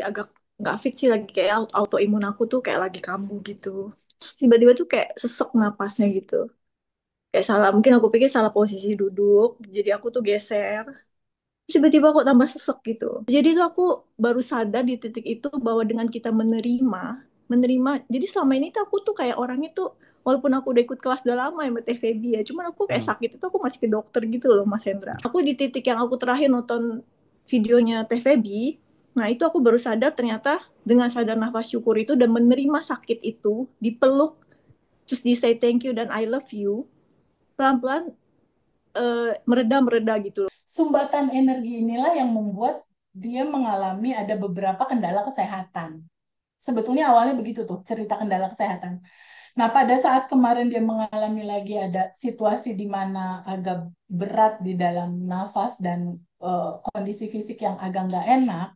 agak nggak fix sih, lagi kayak autoimun aku tuh kayak lagi kambuh gitu. Terus tiba-tiba tuh kayak sesek napasnya gitu. Kayak salah, mungkin aku pikir salah posisi duduk, jadi aku tuh geser. Terus tiba-tiba kok tambah sesek gitu. Jadi tuh aku baru sadar di titik itu bahwa dengan kita menerima. Jadi selama ini tuh aku tuh kayak orangnya tuh, walaupun aku udah ikut kelas udah lama ya sama TVB ya, cuman aku kayak Hmm. sakit itu aku masih ke dokter gitu loh Mas Hendra. Aku di titik yang aku terakhir nonton videonya TVB, nah itu aku baru sadar ternyata dengan sadar nafas syukur itu dan menerima sakit itu, dipeluk, terus di say thank you dan I love you, pelan-pelan mereda-mereda gitu. Sumbatan energi inilah yang membuat dia mengalami ada beberapa kendala kesehatan. Sebetulnya awalnya begitu tuh cerita kendala kesehatan. Nah, pada saat kemarin dia mengalami lagi ada situasi di mana agak berat di dalam nafas dan kondisi fisik yang agak nggak enak,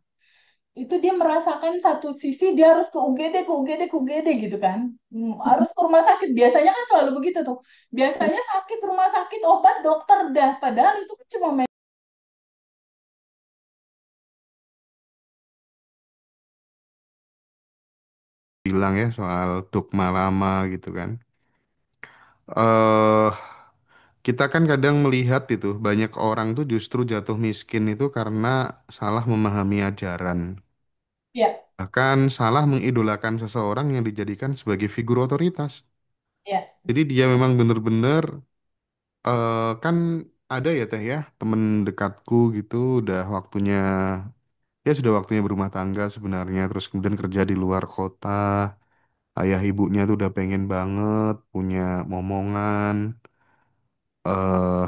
itu dia merasakan satu sisi dia harus ke UGD, ke UGD, ke UGD gitu kan. Harus ke rumah sakit. Biasanya kan selalu begitu tuh. Biasanya sakit rumah sakit, obat dokter dah. Padahal itu kan cuma Bilang ya soal dogma lama gitu kan. eh Kita kan kadang melihat itu banyak orang tuh justru jatuh miskin itu karena salah memahami ajaran. ya, Bahkan salah mengidolakan seseorang yang dijadikan sebagai figur otoritas. ya, Jadi dia memang benar-benar kan ada ya teh ya temen dekatku gitu udah waktunya ya sudah waktunya berumah tangga sebenarnya terus kemudian kerja di luar kota. Ayah ibunya tuh udah pengen banget punya momongan. eh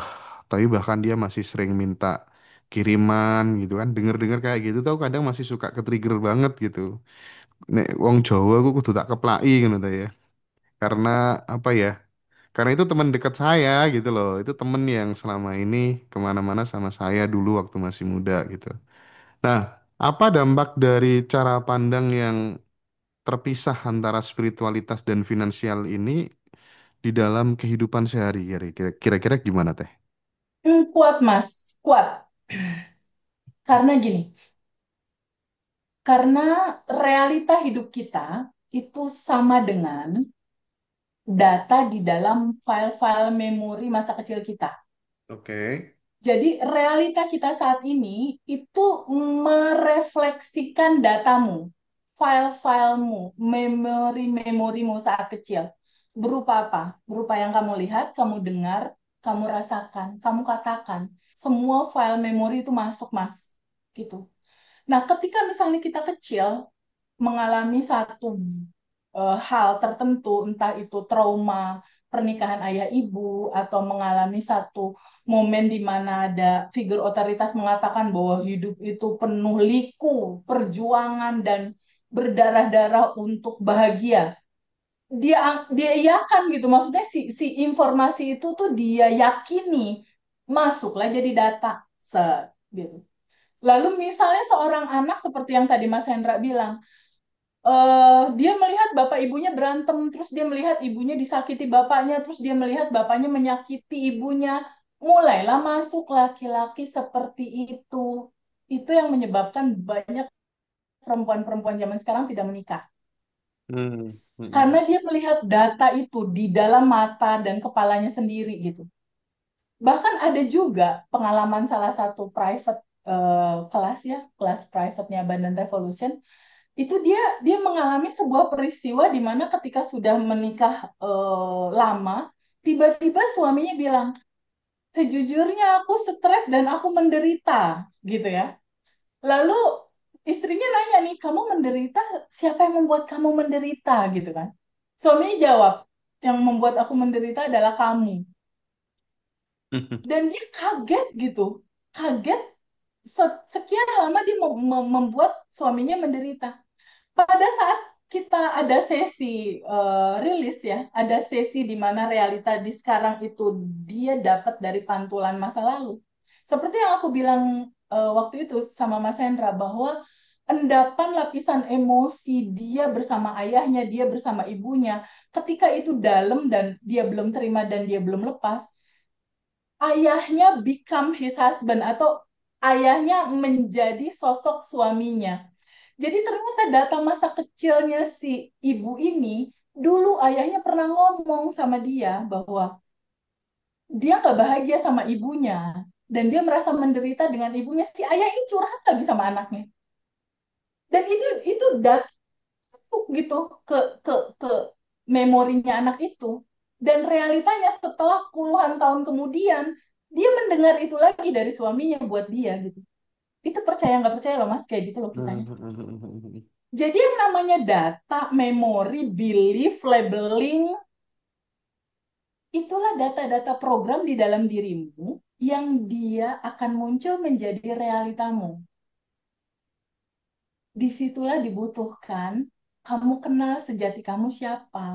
tapi bahkan dia masih sering minta kiriman gitu kan. Dengar-dengar kayak gitu tau kadang masih suka ke-trigger banget gitu. Nek wong Jawa aku kudu tak keplaki gitu ta ya. Karena apa ya? Karena itu teman dekat saya gitu loh. Itu temen yang selama ini kemana-mana sama saya dulu waktu masih muda gitu. Nah, apa dampak dari cara pandang yang terpisah antara spiritualitas dan finansial ini di dalam kehidupan sehari-hari? Kira-kira gimana teh? kuat Mas, kuat. Karena gini, karena realita hidup kita itu sama dengan data di dalam file-file memori masa kecil kita. Oke. Jadi realita kita saat ini itu merefleksikan datamu, file-filemu, memori-memorimu saat kecil. Berupa apa? Berupa yang kamu lihat, kamu dengar, kamu rasakan, kamu katakan. Semua file memori itu masuk, Mas. Gitu. Nah, ketika misalnya kita kecil mengalami satu hal tertentu, entah itu trauma pernikahan ayah ibu atau mengalami satu momen di mana ada figur otoritas mengatakan bahwa hidup itu penuh liku, perjuangan dan berdarah-darah untuk bahagia. Dia iyakan gitu, maksudnya si informasi itu tuh dia yakini masuklah jadi data set gitu. Lalu misalnya seorang anak seperti yang tadi Mas Hendra bilang, dia melihat bapak ibunya berantem, terus dia melihat ibunya disakiti bapaknya, terus dia melihat bapaknya menyakiti ibunya. Mulailah masuk laki-laki seperti itu. Itu yang menyebabkan banyak perempuan-perempuan zaman sekarang tidak menikah. Hmm, hmm, Karena dia melihat data itu di dalam mata dan kepalanya sendiri gitu. Bahkan ada juga pengalaman salah satu private kelas ya, kelas private-nya Bandan Revolution, itu dia mengalami sebuah peristiwa di mana ketika sudah menikah lama, tiba-tiba suaminya bilang, sejujurnya aku stres dan aku menderita, gitu ya. Lalu istrinya nanya nih, kamu menderita, siapa yang membuat kamu menderita, gitu kan? Suaminya jawab, yang membuat aku menderita adalah kamu. hmm. Dan dia kaget gitu, kaget sekian lama dia membuat suaminya menderita. Pada saat kita ada sesi rilis ya, ada sesi di mana realita di sekarang itu dia dapat dari pantulan masa lalu. Seperti yang aku bilang waktu itu sama Mas Hendra bahwa endapan lapisan emosi dia bersama ayahnya, dia bersama ibunya, ketika itu dalam dan dia belum terima dan dia belum lepas, ayahnya become his husband atau ayahnya menjadi sosok suaminya. Jadi ternyata data masa kecilnya si ibu ini, dulu ayahnya pernah ngomong sama dia bahwa dia nggak bahagia sama ibunya. Dan dia merasa menderita dengan ibunya. Si ayah ini curhat lagi sama anaknya. Dan itu data gitu ke ke ke memorinya anak itu. Dan realitanya setelah puluhan tahun kemudian, dia mendengar itu lagi dari suaminya buat dia gitu. Itu percaya nggak percaya loh Mas, kayak gitu loh kisahnya. Jadi yang namanya data, memori, belief, labeling, itulah data-data program di dalam dirimu yang dia akan muncul menjadi realitamu. Disitulah dibutuhkan kamu kenal sejati kamu siapa.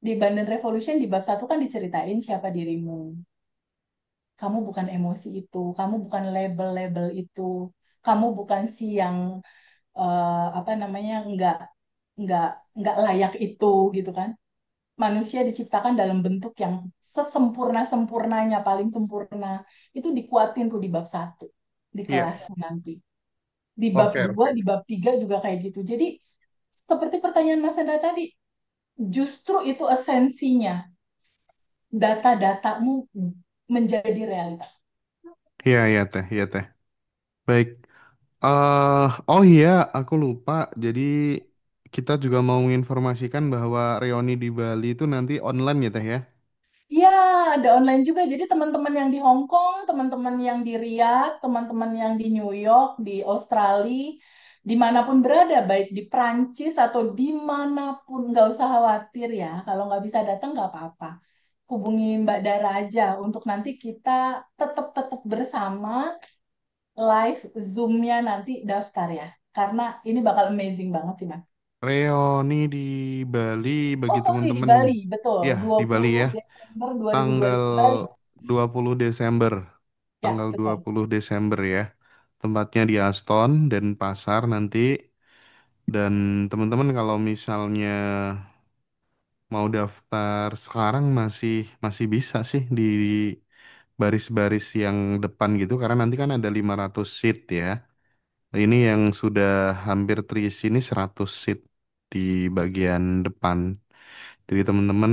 Di Bandan Revolution di bab satu kan diceritain siapa dirimu. Kamu bukan emosi itu, kamu bukan label-label itu, kamu bukan si yang apa namanya nggak nggak layak itu gitu kan. Manusia diciptakan dalam bentuk yang sesempurna-sempurnanya, paling sempurna. Itu dikuatin tuh di bab satu di Iya, kelas nanti. Di bab oke, 2 oke. di bab 3 juga kayak gitu. Jadi seperti pertanyaan Mas Hendra tadi, justru itu esensinya. Data-datamu menjadi realita. Iya, iya teh, iya teh. Baik. Oh iya, aku lupa. Jadi kita juga mau menginformasikan bahwa reuni di Bali itu nanti online ya teh ya. Ya, ada online juga. Jadi teman-teman yang di Hong Kong, teman-teman yang di Riyadh, teman-teman yang di New York, di Australia, dimanapun berada, baik di Prancis atau dimanapun, nggak usah khawatir ya. Kalau nggak bisa datang, nggak apa-apa. Hubungi Mbak Dara aja untuk nanti kita tetap-tetap bersama live Zoom-nya nanti daftar ya. Karena ini bakal amazing banget sih, Mas. Reuni di Bali Oh, bagi sorry, di teman-teman, Bali, betul. ya di Bali 20 ya, Desember 2022 tanggal di Bali. 20 Desember. Ya, Tanggal dua betul. puluh Desember ya. Tempatnya di Aston dan Pasar nanti. Dan teman-teman kalau misalnya mau daftar sekarang masih masih bisa sih di baris-baris yang depan gitu karena nanti kan ada 500 seat ya. Ini yang sudah hampir terisi ini 100 seat di bagian depan. Jadi teman-teman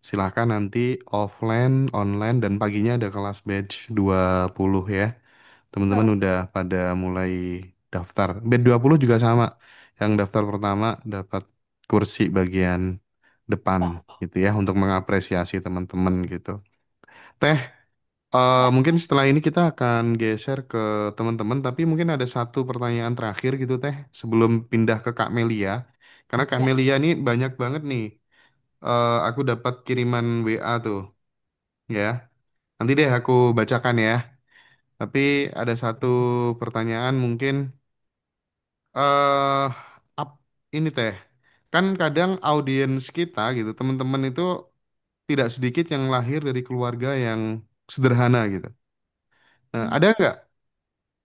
silahkan nanti offline, online dan paginya ada kelas batch 20 ya. Teman-teman udah pada mulai daftar. Batch 20 juga sama. Yang daftar pertama dapat kursi bagian depan gitu ya untuk mengapresiasi teman-teman gitu. Teh, mungkin setelah ini kita akan geser ke teman-teman, tapi mungkin ada satu pertanyaan terakhir gitu Teh, sebelum pindah ke Kak Melia. Karena Kak Ya. Melia ini banyak banget nih. Aku dapat kiriman WA tuh, ya. Nanti deh aku bacakan ya. Tapi ada satu pertanyaan mungkin, eh ap- ini Teh, kan kadang audiens kita gitu, teman-teman itu tidak sedikit yang lahir dari keluarga yang sederhana gitu. Nah, ada nggak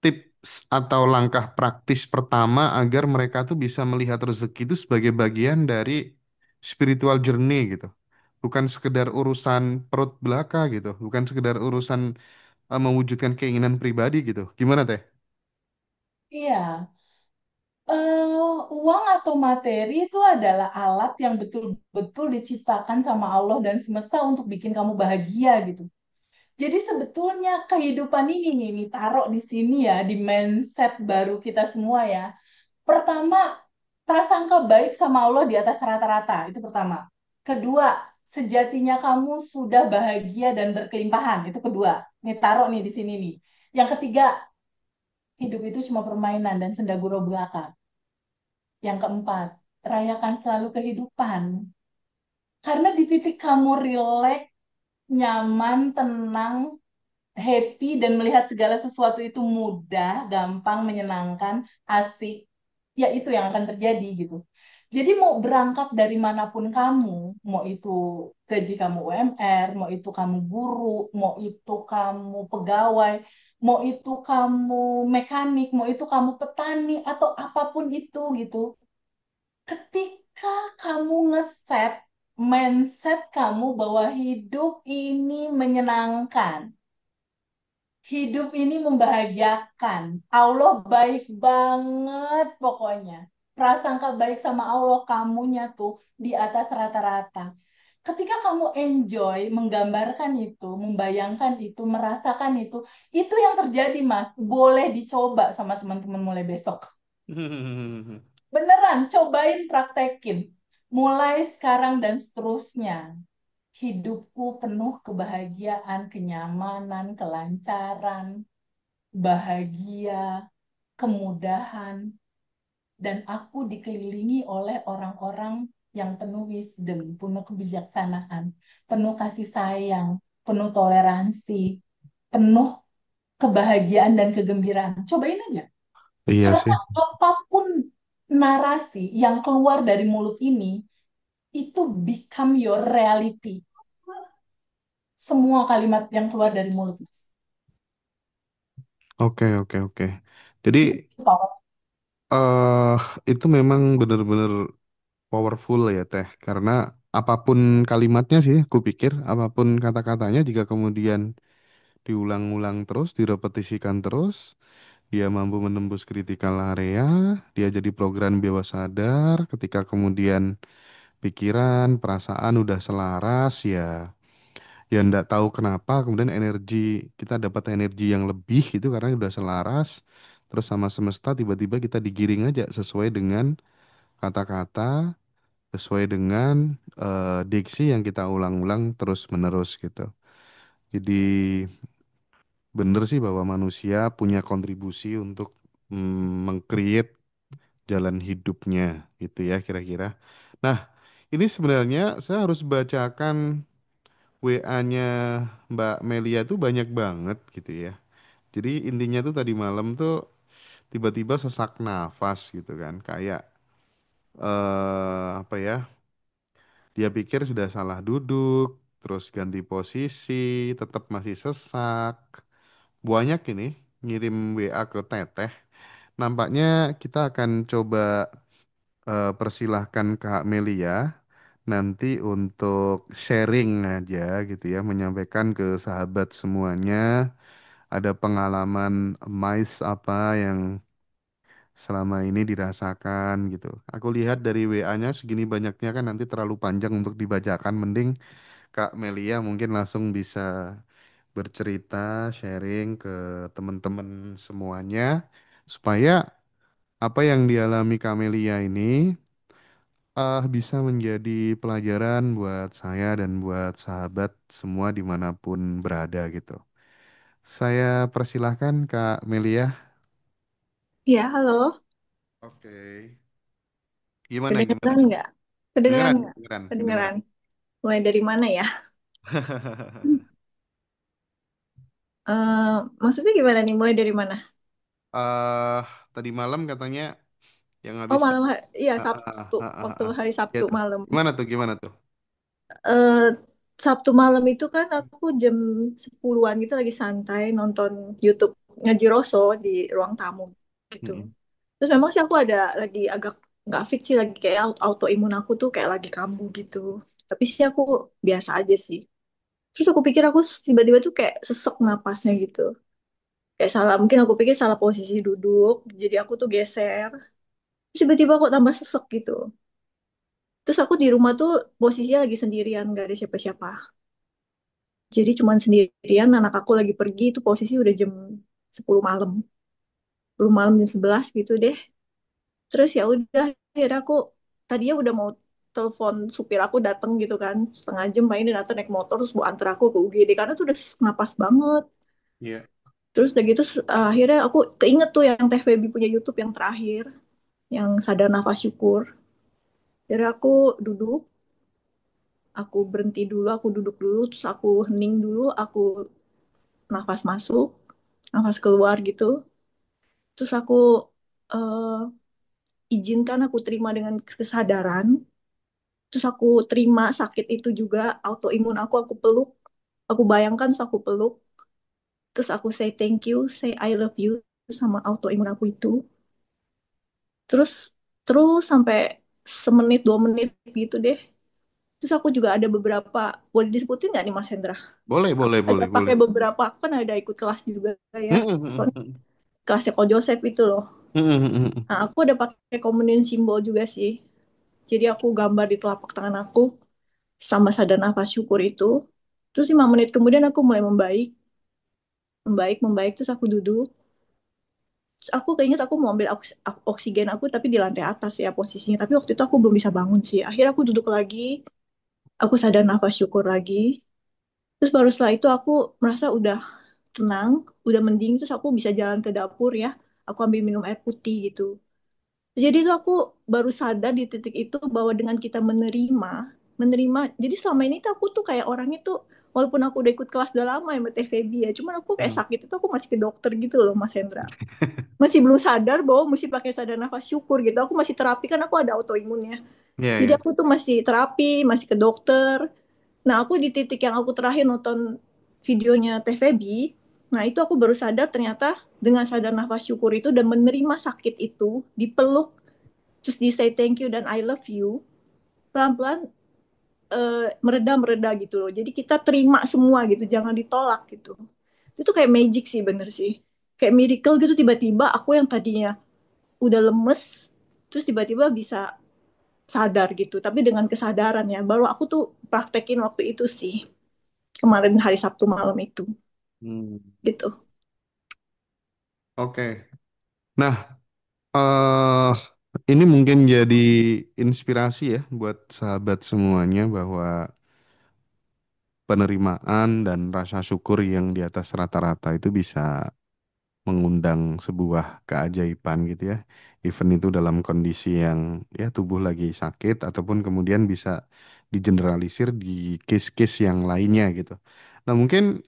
tips atau langkah praktis pertama agar mereka tuh bisa melihat rezeki itu sebagai bagian dari spiritual journey gitu? Bukan sekedar urusan perut belaka gitu, bukan sekedar urusan mewujudkan keinginan pribadi gitu. Gimana Teh? Iya, uang atau materi itu adalah alat yang betul-betul diciptakan sama Allah dan semesta untuk bikin kamu bahagia gitu. Jadi sebetulnya kehidupan ini nih taruh di sini ya, di mindset baru kita semua ya. Pertama, prasangka baik sama Allah di atas rata-rata, itu pertama. Kedua, sejatinya kamu sudah bahagia dan berkelimpahan, itu kedua. Nih taruh nih di sini nih. Yang ketiga, hidup itu cuma permainan dan senda gurau belaka. Yang keempat, rayakan selalu kehidupan. Karena di titik kamu rileks, nyaman, tenang, happy, dan melihat segala sesuatu itu mudah, gampang, menyenangkan, asik, ya itu yang akan terjadi gitu. Jadi mau berangkat dari manapun kamu, mau itu gaji kamu UMR, mau itu kamu guru, mau itu kamu pegawai, mau itu kamu mekanik, mau itu kamu petani, atau apapun itu gitu. Ketika kamu ngeset mindset kamu bahwa hidup ini menyenangkan, Hidup ini membahagiakan. Allah baik banget pokoknya. Prasangka baik sama Allah kamunya tuh di atas rata-rata. Ketika kamu enjoy menggambarkan itu, membayangkan itu, merasakan itu yang terjadi, Mas. Boleh dicoba sama teman-teman mulai besok. Beneran, cobain praktekin. Mulai sekarang dan seterusnya. Hidupku penuh kebahagiaan, kenyamanan, kelancaran, bahagia, kemudahan, dan aku dikelilingi oleh orang-orang yang penuh wisdom, penuh kebijaksanaan, penuh kasih sayang, penuh toleransi, penuh kebahagiaan dan kegembiraan. Cobain aja. Iya sih. Karena apapun narasi yang keluar dari mulut ini, itu become your reality. Semua kalimat yang keluar dari mulut, Mas. Oke, oke, oke. Jadi Itu power. eh itu memang benar-benar powerful ya Teh, karena apapun kalimatnya sih, aku pikir apapun kata-katanya jika kemudian diulang-ulang terus, direpetisikan terus, dia mampu menembus critical area, dia jadi program bawah sadar, ketika kemudian pikiran, perasaan udah selaras ya, ya ndak tahu kenapa kemudian energi kita dapat energi yang lebih gitu karena udah selaras, terus sama semesta tiba-tiba kita digiring aja sesuai dengan kata-kata, sesuai dengan diksi yang kita ulang-ulang terus-menerus gitu. Jadi bener sih bahwa manusia punya kontribusi untuk meng-create jalan hidupnya gitu ya kira-kira. Nah, ini sebenarnya saya harus bacakan WA-nya Mbak Melia tuh banyak banget gitu ya. Jadi intinya tuh tadi malam tuh tiba-tiba sesak nafas gitu kan. Kayak apa ya? Dia pikir sudah salah duduk, terus ganti posisi, tetap masih sesak. Banyak ini ngirim WA ke Teteh. Nampaknya kita akan coba persilahkan Kak Melia nanti untuk sharing aja gitu ya, menyampaikan ke sahabat semuanya ada pengalaman MICE apa yang selama ini dirasakan gitu. Aku lihat dari WA-nya segini banyaknya kan nanti terlalu panjang untuk dibacakan. Mending Kak Melia mungkin langsung bisa bercerita, sharing ke teman-teman semuanya supaya apa yang dialami Kak Melia ini bisa menjadi pelajaran buat saya dan buat sahabat semua dimanapun berada gitu. Saya persilahkan Kak Melia. Ya, halo. Oke. Gimana gimana? Kedengeran nggak? Kedengeran Kedengeran, nggak? kedengeran, Kedengeran. kedengeran. Mulai dari mana ya? Eh, Maksudnya gimana nih? Mulai dari mana? eh Tadi malam katanya yang Oh, habis malam hari. Iya, ah, ah, Sabtu. ah, ah, Waktu ah. hari Ya Sabtu tuh. malam. Gimana tuh? Gimana tuh? eh Sabtu malam itu kan aku jam 10-an gitu lagi santai nonton YouTube Ngaji Roso di ruang tamu gitu. Mm-mm. Terus memang sih aku ada lagi agak nggak fit sih, lagi kayak autoimun aku tuh kayak lagi kambuh gitu. Tapi sih aku biasa aja sih. Terus aku pikir aku tiba-tiba tuh kayak sesek napasnya gitu. Kayak salah, mungkin aku pikir salah posisi duduk, jadi aku tuh geser. Terus tiba-tiba kok tambah sesek gitu. Terus aku di rumah tuh posisinya lagi sendirian, gak ada siapa-siapa. Jadi cuman sendirian, anak aku lagi pergi, itu posisi udah jam 10 malam. 10 malam jam 11 gitu deh. Terus ya udah, akhirnya aku tadinya udah mau telepon supir aku dateng gitu kan, setengah jam paling dia datang naik motor terus mau antar aku ke UGD karena tuh udah sesak napas banget. Iya. Terus udah gitu akhirnya aku keinget tuh yang Teh Feby punya YouTube yang terakhir, yang sadar nafas syukur. Jadi aku duduk, aku berhenti dulu, aku duduk dulu, terus aku hening dulu, aku nafas masuk, nafas keluar gitu. Terus aku eh, izinkan, aku terima dengan kesadaran. Terus aku terima sakit itu juga, autoimun aku peluk. Aku bayangkan, terus aku peluk. Terus aku say thank you, say I love you sama autoimun aku itu. Terus terus sampai semenit 2 menit gitu deh. Terus aku juga ada beberapa, boleh disebutin nggak nih Mas Hendra? Boleh, Aku boleh, ada boleh, boleh. pakai beberapa, aku kan ada ikut kelas juga ya. Soalnya kelasnya Ko Joseph itu loh. Nah, aku ada pakai communion symbol juga sih. Jadi aku gambar di telapak tangan aku sama sadar nafas syukur itu. Terus 5 menit kemudian aku mulai membaik, membaik, membaik. Terus aku duduk. Terus aku keinget aku mau ambil oksigen aku tapi di lantai atas ya posisinya. Tapi waktu itu aku belum bisa bangun sih. Akhirnya aku duduk lagi, aku sadar nafas syukur lagi. Terus baru setelah itu aku merasa udah tenang, udah mending. Terus aku bisa jalan ke dapur ya. Aku ambil minum air putih gitu. Jadi itu aku baru sadar di titik itu bahwa dengan kita menerima. Jadi selama ini tuh aku tuh kayak orangnya tuh, walaupun aku udah ikut kelas udah lama ya sama TVB ya, cuman aku kayak sakit itu aku masih ke dokter gitu loh Mas Hendra. Masih belum sadar bahwa mesti pakai sadar nafas syukur gitu. Aku masih terapi kan aku ada autoimunnya. Iya, Jadi iya. aku tuh masih terapi, masih ke dokter. Nah aku di titik yang aku terakhir nonton videonya TVB, nah itu aku baru sadar ternyata dengan sadar nafas syukur itu dan menerima sakit itu, dipeluk terus di say thank you dan I love you pelan-pelan mereda gitu loh, jadi kita terima semua gitu, jangan ditolak gitu. Itu kayak magic sih, bener sih, kayak miracle gitu. Tiba-tiba aku yang tadinya udah lemes terus tiba-tiba bisa sadar gitu, tapi dengan kesadaran ya baru aku tuh praktekin waktu itu sih, kemarin hari Sabtu malam itu Hmm, gitu. Oke. Nah, eh ini mungkin jadi inspirasi ya buat sahabat semuanya bahwa penerimaan dan rasa syukur yang di atas rata-rata itu bisa mengundang sebuah keajaiban gitu ya. Even itu dalam kondisi yang ya tubuh lagi sakit ataupun kemudian bisa digeneralisir di case-case yang lainnya gitu. Nah, mungkin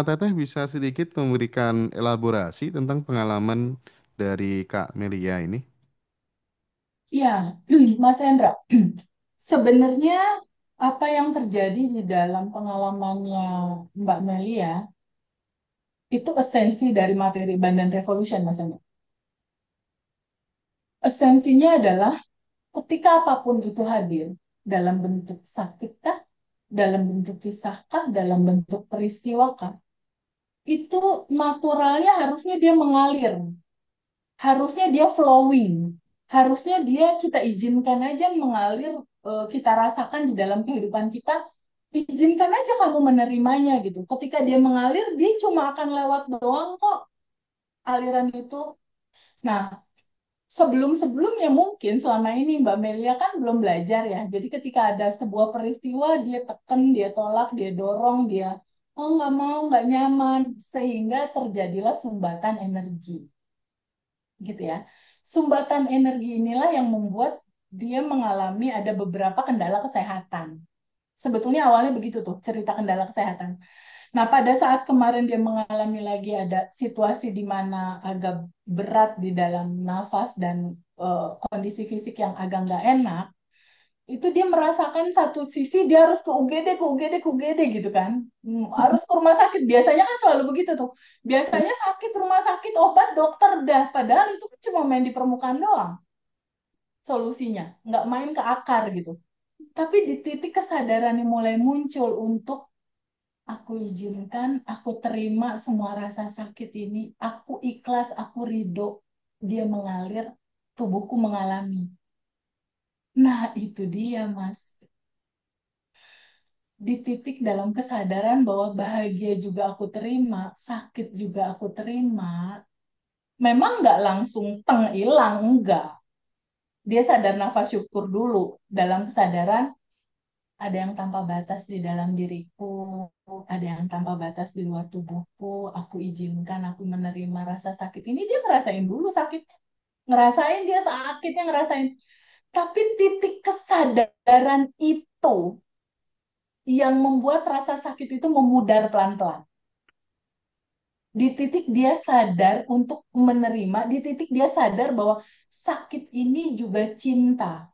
Teteh bisa sedikit memberikan elaborasi tentang pengalaman dari Kak Melia ini. Ya, Mas Hendra, sebenarnya apa yang terjadi di dalam pengalamannya Mbak Melia itu esensi dari materi Bandan Revolution, Mas Hendra. Esensinya adalah ketika apapun itu hadir, dalam bentuk sakit kah, dalam bentuk kisah kah, dalam bentuk peristiwa kah, itu naturalnya harusnya dia mengalir, harusnya dia flowing, harusnya dia kita izinkan aja mengalir, kita rasakan di dalam kehidupan kita, izinkan aja kamu menerimanya gitu. Ketika dia mengalir, dia cuma akan lewat doang kok aliran itu. Nah, sebelum-sebelumnya mungkin selama ini Mbak Melia kan belum belajar ya. Jadi ketika ada sebuah peristiwa, dia tekan, dia tolak, dia dorong, dia oh nggak mau, nggak nyaman, sehingga terjadilah sumbatan energi, gitu ya. Sumbatan energi inilah yang membuat dia mengalami ada beberapa kendala kesehatan. Sebetulnya awalnya begitu tuh cerita kendala kesehatan. Nah, pada saat kemarin dia mengalami lagi ada situasi di mana agak berat di dalam nafas dan kondisi fisik yang agak nggak enak, itu dia merasakan satu sisi dia harus ke UGD, ke UGD, ke UGD gitu kan. Harus ke rumah sakit. Biasanya kan selalu begitu tuh. Biasanya sakit, rumah sakit, obat, dokter, dah. Padahal itu kan cuma main di permukaan doang solusinya. Nggak main ke akar gitu. Tapi di titik kesadaran yang mulai muncul untuk aku izinkan, aku terima semua rasa sakit ini. Aku ikhlas, aku ridho. Dia mengalir, tubuhku mengalami. Nah, itu dia, Mas. Di titik dalam kesadaran bahwa bahagia juga aku terima, sakit juga aku terima. Memang nggak langsung teng hilang, enggak. Dia sadar nafas syukur dulu dalam kesadaran ada yang tanpa batas di dalam diriku, ada yang tanpa batas di luar tubuhku. Aku izinkan, aku menerima rasa sakit ini. Dia ngerasain dulu sakit, ngerasain dia sakitnya ngerasain. Tapi titik kesadaran itu yang membuat rasa sakit itu memudar pelan-pelan. Di titik dia sadar untuk menerima, di titik dia sadar bahwa sakit ini juga cinta.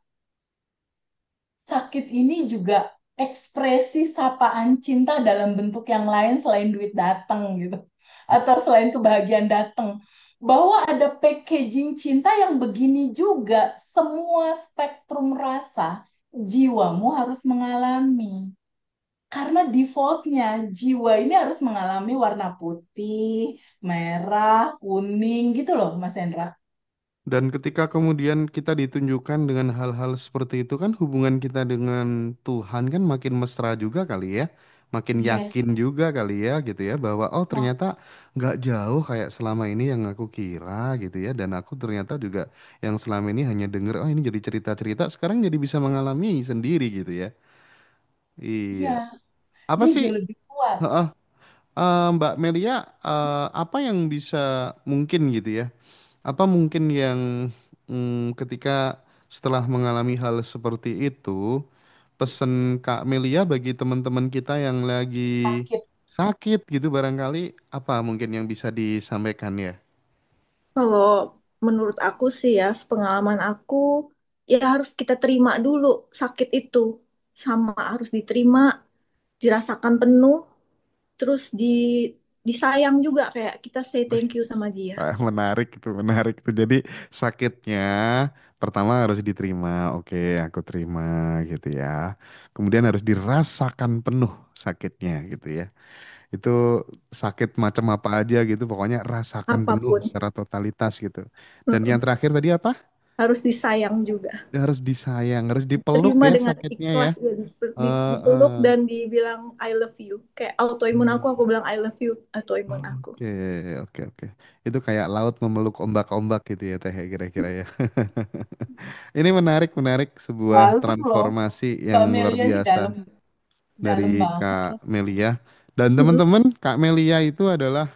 Sakit ini juga ekspresi sapaan cinta dalam bentuk yang lain selain duit datang gitu. Atau selain kebahagiaan datang. Bahwa ada packaging cinta yang begini juga, semua spektrum rasa jiwamu harus mengalami. Karena defaultnya jiwa ini harus mengalami warna putih, merah, kuning gitu loh, Mas Hendra. Dan ketika kemudian kita ditunjukkan dengan hal-hal seperti itu kan hubungan kita dengan Tuhan kan makin mesra juga kali ya. Makin yakin Yes. juga kali ya gitu ya bahwa oh Mak- ternyata nggak jauh kayak selama ini yang aku kira gitu ya. Dan aku ternyata juga yang selama ini hanya denger oh ini jadi cerita-cerita sekarang jadi bisa mengalami sendiri gitu ya. Iya. Iya, Apa dia sih jauh lebih kuat. heeh, Mbak Melia apa yang bisa mungkin gitu ya? Apa mungkin yang ketika setelah mengalami hal seperti itu, pesan Kak Melia bagi teman-teman kita yang lagi Sakit. sakit gitu barangkali apa mungkin yang bisa disampaikan ya? Kalau menurut aku sih ya, sepengalaman aku, ya harus kita terima dulu sakit itu. Sama harus diterima, dirasakan penuh, terus disayang juga kayak kita say thank you sama dia. Wah, menarik itu, menarik itu. Jadi sakitnya pertama harus diterima, oke, aku terima gitu ya. Kemudian harus dirasakan penuh sakitnya gitu ya. Itu sakit macam apa aja gitu, pokoknya rasakan penuh Apapun. secara totalitas gitu. Dan yang Mm-mm. terakhir tadi apa? Harus disayang juga. Harus disayang, harus dipeluk Terima ya dengan sakitnya ya. ikhlas ya, Eh, dipeluk eh. dan dibilang I love you. Kayak autoimun aku bilang I love you, autoimun aku. Oke, oke, oke. Itu kayak laut memeluk ombak-ombak gitu ya teh ya, kira-kira ya. Ini menarik, menarik sebuah Dalam loh. transformasi yang Mbak luar Melia ini biasa dalam, dari dalam banget Kak loh. Melia. Dan Mm-mm. teman-teman, Kak Melia itu adalah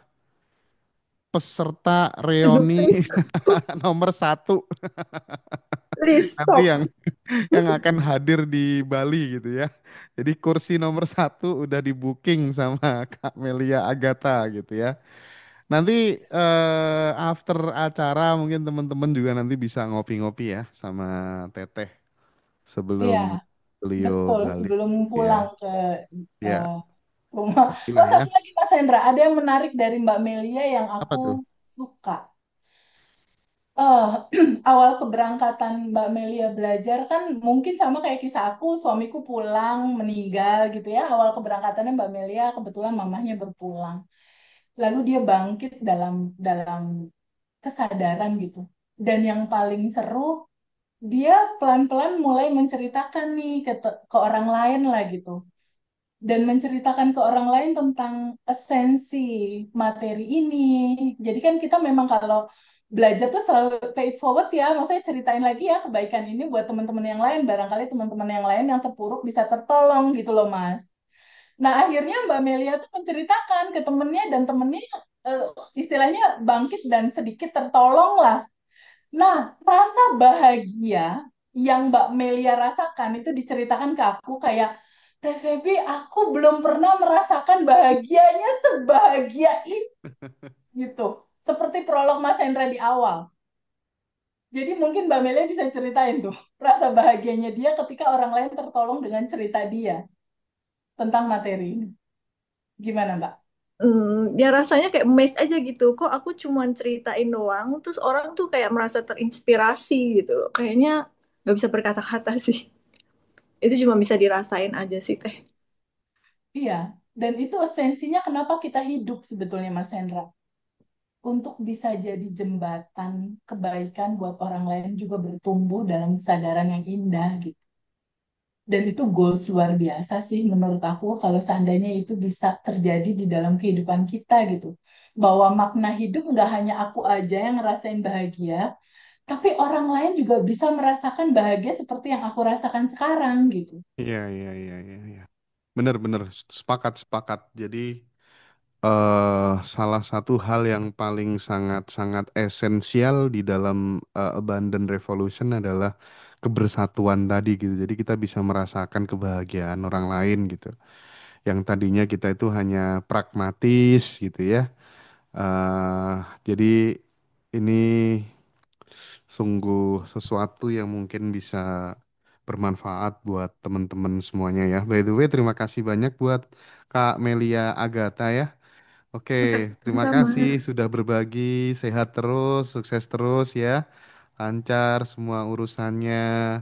peserta Aduh, reuni please, nomor satu please nanti stop. yang akan hadir di Bali gitu ya. Jadi kursi nomor satu udah di booking sama Kak Melia Agatha gitu ya. Nanti after acara mungkin teman-teman juga nanti bisa ngopi-ngopi ya sama Teteh sebelum Iya, beliau betul. balik Sebelum ya. pulang ke Ya, eh, rumah. oke Oh, lah ya. satu lagi Mas Hendra, ada yang menarik dari Mbak Melia yang Apa aku tuh? suka. eh Awal keberangkatan Mbak Melia belajar kan mungkin sama kayak kisah aku, suamiku pulang meninggal gitu ya. Awal keberangkatannya Mbak Melia kebetulan mamahnya berpulang. Lalu dia bangkit dalam dalam kesadaran gitu. Dan yang paling seru, dia pelan-pelan mulai menceritakan nih ke orang lain lah gitu. Dan menceritakan ke orang lain tentang esensi materi ini. Jadi kan kita memang kalau belajar tuh selalu pay it forward ya, maksudnya ceritain lagi ya kebaikan ini buat teman-teman yang lain, barangkali teman-teman yang lain yang terpuruk bisa tertolong gitu loh Mas. Nah akhirnya Mbak Melia tuh menceritakan ke temennya dan temennya eh, istilahnya bangkit dan sedikit tertolong lah. Nah rasa bahagia yang Mbak Melia rasakan itu diceritakan ke aku kayak Teh Feby, aku belum pernah merasakan bahagianya sebahagia ini gitu. Seperti prolog Mas Hendra di awal. Jadi mungkin Mbak Melia bisa ceritain tuh rasa bahagianya dia ketika orang lain tertolong dengan cerita dia tentang materi ini. Gimana Mbak? Ya rasanya kayak amazed aja gitu. Kok aku cuman ceritain doang, terus orang tuh kayak merasa terinspirasi gitu loh. Kayaknya nggak bisa berkata-kata sih. Itu cuma bisa dirasain aja sih, Teh. Iya, dan itu esensinya kenapa kita hidup sebetulnya Mas Hendra. Untuk bisa jadi jembatan kebaikan buat orang lain juga bertumbuh dalam kesadaran yang indah gitu. Dan itu goals luar biasa sih menurut aku kalau seandainya itu bisa terjadi di dalam kehidupan kita gitu. Bahwa makna hidup nggak hanya aku aja yang ngerasain bahagia, tapi orang lain juga bisa merasakan bahagia seperti yang aku rasakan sekarang gitu. Iya, iya, iya, iya, iya. Bener-bener sepakat, sepakat. Jadi salah satu hal yang paling sangat-sangat esensial di dalam Abundant Revolution adalah kebersatuan tadi gitu. Jadi kita bisa merasakan kebahagiaan orang lain gitu. Yang tadinya kita itu hanya pragmatis gitu ya. eh jadi ini sungguh sesuatu yang mungkin bisa bermanfaat buat teman-teman semuanya ya. By the way, terima kasih banyak buat Kak Melia Agatha ya. Oke, Makasih terima sama-sama. kasih sudah berbagi. Sehat terus, sukses terus ya. Lancar semua urusannya.